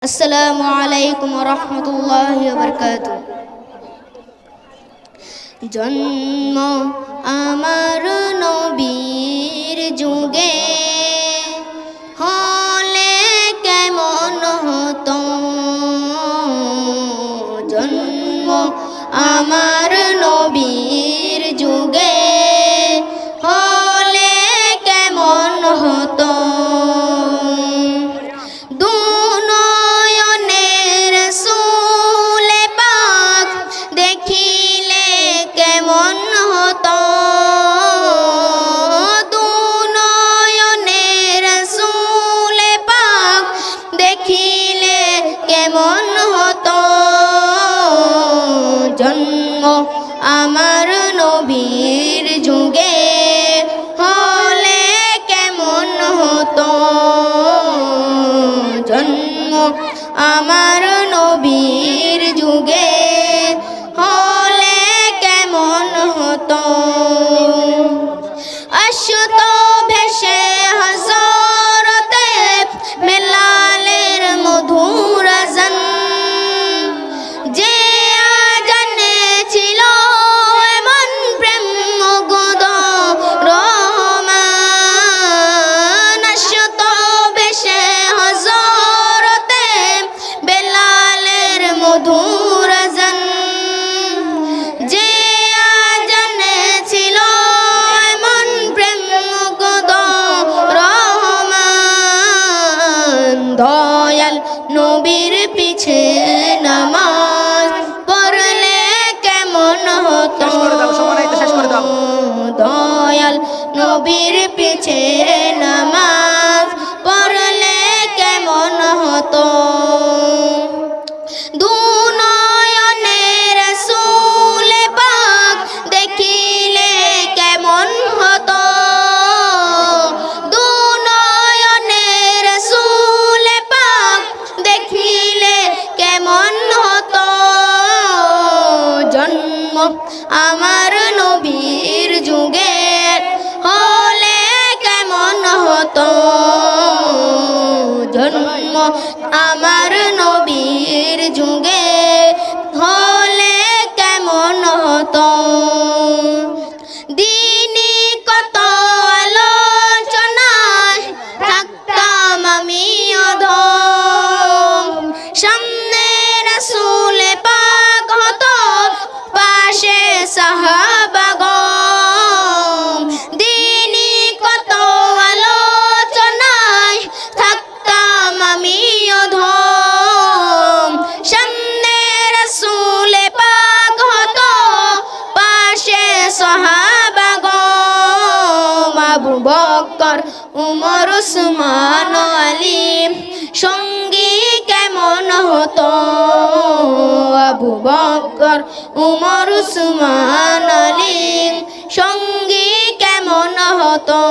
আসসালামু আলাইকুম ওয়া রাহমাতুল্লাহি ওয়া বারাকাতুহু। জন্ম আমার নবীর যুগে হলে কেমন হতো, জন্ম আমার নবীর যুগে হলে কেমন হতো। কেমন হতো জন্ম আমার নবীর যুগে হলে কেমন হতো, জন্ম আমার নবীর যুগে হলে কেমন হতো। আসত ভেসে হযরতে বেলালের মধুর আযান, যে আযানে ছিল এমন প্রেম মুগ্ধ রহমান। আসত ভেসে হযরতে বেলালের মধুর আযান, যে আযানে ছিল এমন প্রেম মুগ্ধ রহমান। দয়াল নবীর পিছে নামাজ পড়লে কেমন হতো, দয়াল নবীর পিছে নামাজ পড়লে কেমন হতো। দুনয়নে রাসূল পাক দেখিলে কেমন হতো, দুনয়নে রাসূল পাক দেখিলে কেমন হতো। জন্ম আমার নবীর যুগে হলে কেমন হতো, জন্ম আমার নবীর যুগে হলে কেমন হতো। দিনী কত আলোচনায় থাকতাম আমি অধম, সামনে রাসূল পাক হতো পাশে সাহাবাগণ। দিনী কত আলোচনায় থাকতাম আমি অধম, সামনে রাসূল পাক হতো পাশে সাহাবাগণ। আবু বকর উমর উসমান আলী সঙ্গী কেমন হতো, আবু বকর উমর উসমান আলী সঙ্গী কেমন হতো।